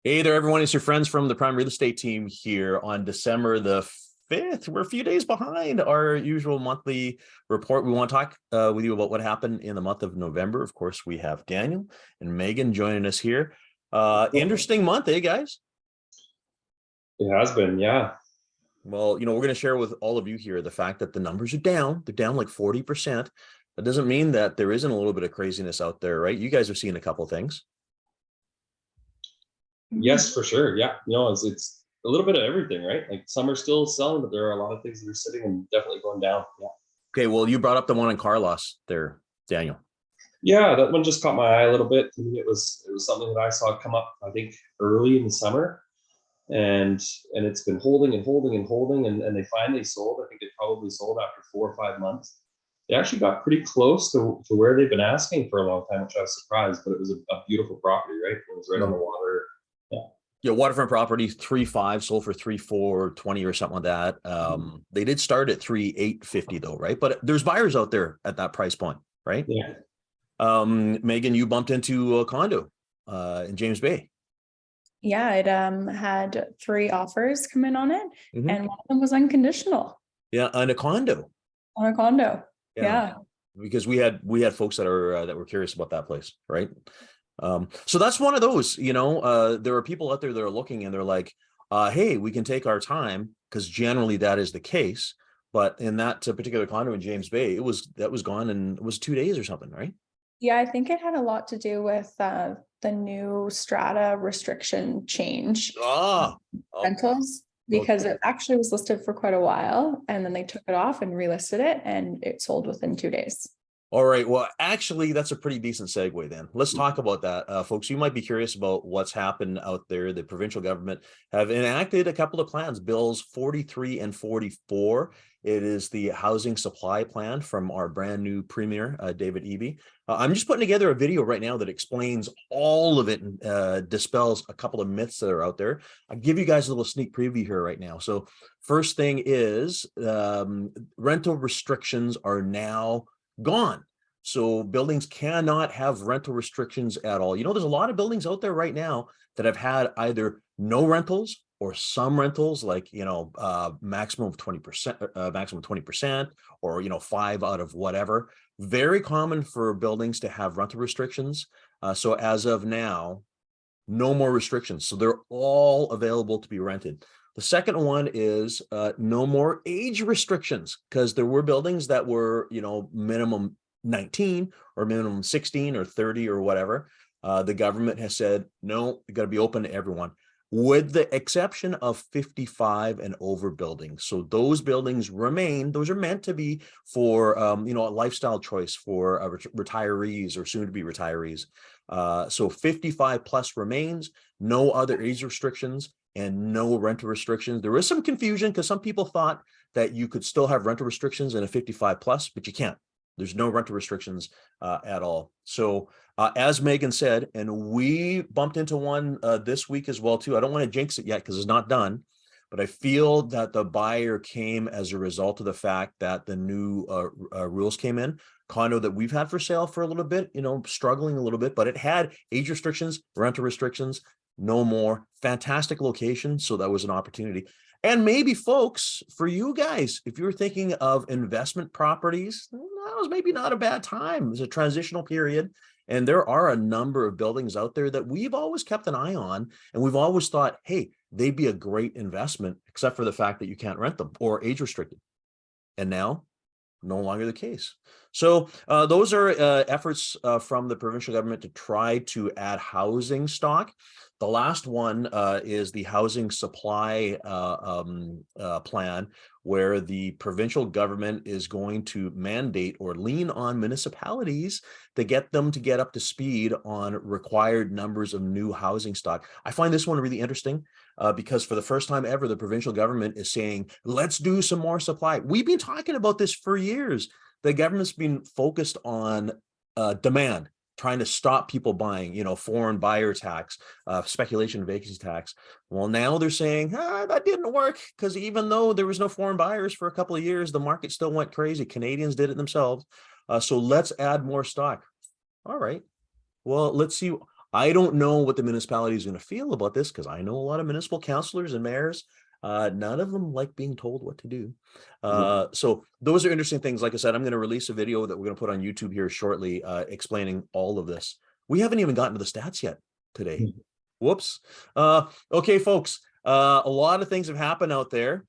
Hey there, everyone. It's your friends from the Prime Real Estate team here on December the 5th. We're a few days behind our usual monthly report. We want to talk with you about what happened in the month of November. Of course, we have Daniel and Megan joining us here. Interesting month, eh, guys? It has been, yeah. Well, we're going to share with all of you here the fact that the numbers are down. They're down like 40%. That doesn't mean that there isn't a little bit of craziness out there, right? You guys are seeing a couple things. Yes, for sure. Yeah. It's a little bit of everything, right? Like some are still selling, but there are a lot of things that are sitting and definitely going down. Yeah. Okay, well, you brought up the one in Carlos there, Daniel. Yeah, that one just caught my eye a little bit. To me, it was something that I saw come up, I think, early in the summer. And it's been holding and holding and holding, and they finally sold. I think they probably sold after 4 or 5 months. They actually got pretty close to where they've been asking for a long time, which I was surprised, but it was a beautiful property, right? It was right on the water. Yeah. Yeah, waterfront property 3.5 sold for 3.420 or something like that. They did start at 3.850 though, right? But there's buyers out there at that price point, right? Yeah. Megan, you bumped into a condo in James Bay. Yeah, it had 3 offers come in on it, Mhm. and one of them was unconditional Yeah, and a condo. on a condo. Yeah. Yeah. Because we had folks that were curious about that place, right? So that's one of those, there are people out there that are looking and they're like, hey, we can take our time, because generally that is the case. But in that particular condo in James Bay, that was gone in, it was 2 days or something, right? Yeah, I think it had a lot to do with the new strata restriction change Ah, rentals, because it actually was listed for quite a while and then they took it off and relisted it and it sold within 2 days. all right. Well, actually, that's a pretty decent segue then. Let's talk about that. Folks, you might be curious about what's happened out there. The provincial government have enacted a couple of plans, bills 43 and 44. It is the housing supply plan from our brand new premier, David Eby. I'm just putting together a video right now that explains all of it and dispels a couple of myths that are out there. I'll give you guys a little sneak preview here right now. So first thing is rental restrictions are now gone. So buildings cannot have rental restrictions at all. There's a lot of buildings out there right now that have had either no rentals or some rentals, like, maximum of 20%, or, 5 out of whatever. Very common for buildings to have rental restrictions. So as of now, no more restrictions. So they're all available to be rented. The second one is no more age restrictions, because there were buildings that were, minimum 19 or minimum 16 or 30 or whatever. The government has said, no, you got to be open to everyone, with the exception of 55 and over buildings. So those buildings remain. Those are meant to be for, a lifestyle choice for retirees or soon to be retirees. So 55 plus remains, no other age restrictions, and no rental restrictions. There is some confusion because some people thought that you could still have rental restrictions in a 55 plus, but you can't. There's no rental restrictions at all. So as Megan said, and we bumped into one this week as well too. I don't want to jinx it yet because it's not done, but I feel that the buyer came as a result of the fact that the new rules came in. Condo that we've had for sale for a little bit, struggling a little bit, but it had age restrictions, rental restrictions, no more. Fantastic location. So that was an opportunity. And maybe, folks, for you guys, if you're thinking of investment properties, that was maybe not a bad time. It's a transitional period. And there are a number of buildings out there that we've always kept an eye on. And we've always thought, hey, they'd be a great investment, except for the fact that you can't rent them or age restricted. And now, no longer the case. So those are efforts from the provincial government to try to add housing stock. The last one is the housing supply plan, where the provincial government is going to mandate or lean on municipalities to get them to get up to speed on required numbers of new housing stock. I find this one really interesting because for the first time ever, the provincial government is saying, let's do some more supply. We've been talking about this for years. The government's been focused on demand, trying to stop people buying, foreign buyer tax, speculation vacancy tax. Well, now they're saying that didn't work, because even though there was no foreign buyers for a couple of years, the market still went crazy. Canadians did it themselves. So let's add more stock. All right. Well, let's see. I don't know what the municipality is going to feel about this because I know a lot of municipal councilors and mayors. None of them like being told what to do. So those are interesting things. Like I said, I'm going to release a video that we're going to put on YouTube here shortly, explaining all of this. We haven't even gotten to the stats yet today. Whoops. Okay, folks. A lot of things have happened out there.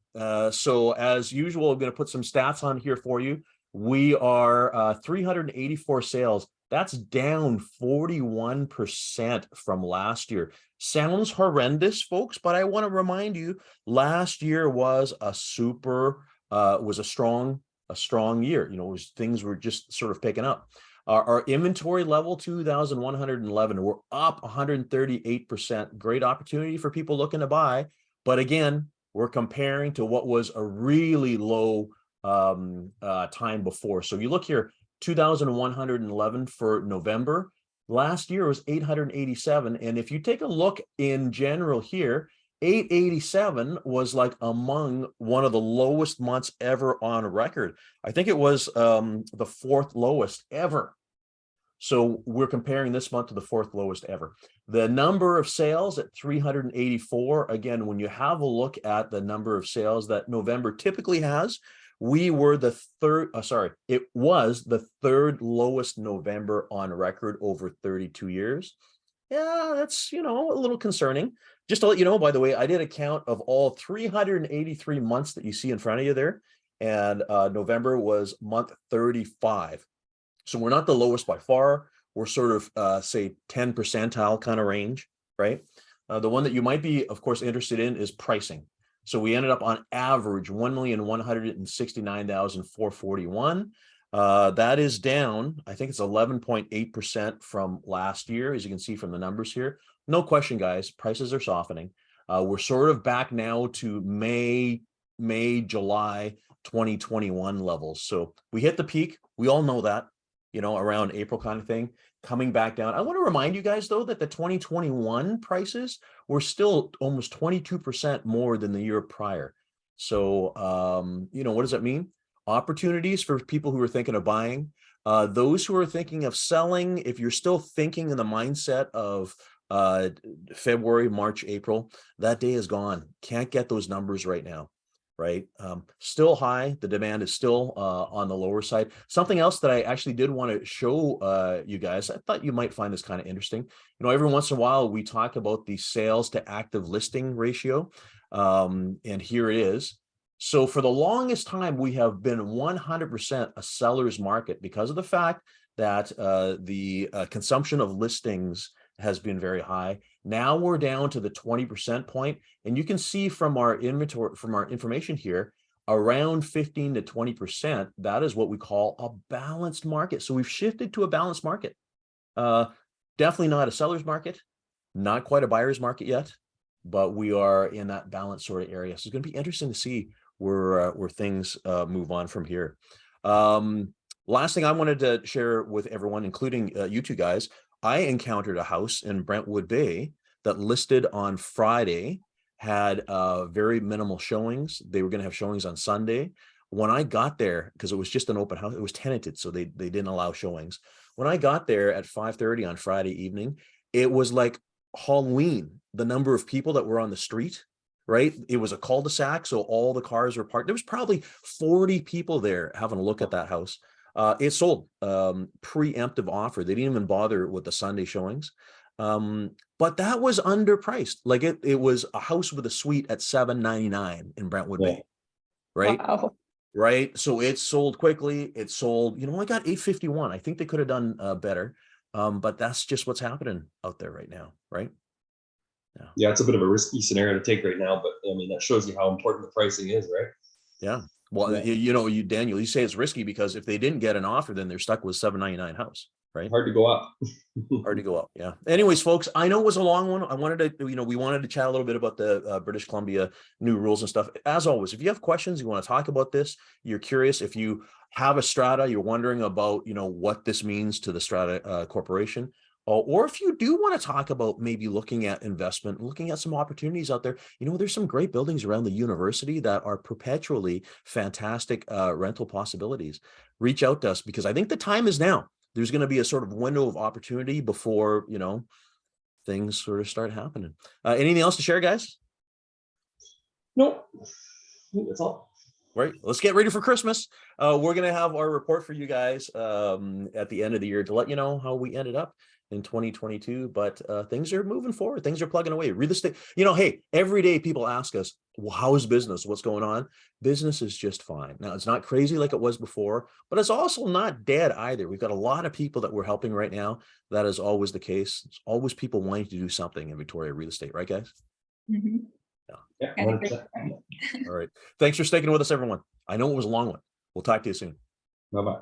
So as usual, I'm going to put some stats on here for you. We are 384 sales. That's down 41% from last year. Sounds horrendous, folks, but I want to remind you, last year was a strong year. You know, things were just sort of picking up. Our inventory level, 2,111. We're up 138%. Great opportunity for people looking to buy. But again, we're comparing to what was a really low time before. So you look here, 2,111 for November. Last year was 887. And if you take a look in general here, 887 was like among one of the lowest months ever on record. I think it was the fourth lowest ever. So we're comparing this month to the fourth lowest ever. The number of sales at 384. Again, when you have a look at the number of sales that November typically has, we were the it was the third lowest November on record over 32 years. Yeah, that's, you know, a little concerning. Just to let you know, by the way, I did a count of all 383 months that you see in front of you there. And November was month 35. So we're not the lowest by far. We're sort of, say, 10 percentile kind of range, right? The one that you might be, of course, interested in is pricing. So we ended up on average 1,169,441. That is down, I think it's 11.8% from last year, as you can see from the numbers here. No question, guys, prices are softening. We're sort of back now to May, July 2021 levels. So we hit the peak. We all know that, you know, around April kind of thing, coming back down. I want to remind you guys, though, that the 2021 prices were still almost 22% more than the year prior. So, you know, what does that mean? Opportunities for people who are thinking of buying, those who are thinking of selling. If you're still thinking in the mindset of February, March, April, that day is gone. Can't get those numbers right now, right? Still high. The demand is still on the lower side. Something else that I actually did want to show you guys, I thought you might find this kind of interesting. You know, every once in a while we talk about the sales to active listing ratio, and here it is. So for the longest time, we have been 100% a seller's market because of the fact that the consumption of listings has been very high. Now we're down to the 20% point, and you can see from our inventory, from our information here, around 15 to 20%. That is what we call a balanced market. So we've shifted to a balanced market. Definitely not a seller's market, not quite a buyer's market yet, but we are in that balanced sort of area. So it's going to be interesting to see where things move on from here. Last thing I wanted to share with everyone, including you two guys, I encountered a house in Brentwood Bay that listed on Friday, had very minimal showings. They were going to have showings on Sunday. When I got there, because it was just an open house, it was tenanted, so they didn't allow showings. When I got there at 5:30 on Friday evening, it was like Halloween, the number of people that were on the street, right? It was a cul-de-sac, so all the cars were parked. There was probably 40 people there having a look at that house. It sold, preemptive offer. They didn't even bother with the Sunday showings. But that was underpriced. Like it was a house with a suite at $799 in Brentwood Bay, right? Wow. Right. So it sold quickly. It sold, you know, I got $851. I think they could have done better. But that's just what's happening out there right now, right? Yeah, it's a bit of a risky scenario to take right now, but I mean, that shows you how important the pricing is, right? Yeah. Well, Yeah. you know, Daniel, you say it's risky because if they didn't get an offer, then they're stuck with $799 house, right? Hard to go up. Hard to go up. Yeah. Anyways, folks, I know it was a long one. I wanted to, you know, we wanted to chat a little bit about the British Columbia new rules and stuff. As always, if you have questions, you want to talk about this, you're curious, if you have a strata, you're wondering about, you know, what this means to the strata corporation, or if you do want to talk about maybe looking at investment, looking at some opportunities out there, you know, there's some great buildings around the university that are perpetually fantastic rental possibilities. Reach out to us because I think the time is now. There's going to be a sort of window of opportunity before, you know, things sort of start happening. Anything else to share, guys? Nope. I think that's all. Right, let's get ready for Christmas. We're gonna have our report for you guys at the end of the year to let you know how we ended up in 2022. But things are moving forward. Things are plugging away. Real estate, hey, every day people ask us, well, how's business? What's going on? Business is just fine. Now, it's not crazy like it was before, but it's also not dead either. We've got a lot of people that we're helping right now. That is always the case. It's always people wanting to do something in Victoria real estate, right, guys? Mhm. Yeah, I agree. 100%. All right. Thanks for sticking with us, everyone. I know it was a long one. We'll talk to you soon. Bye-bye.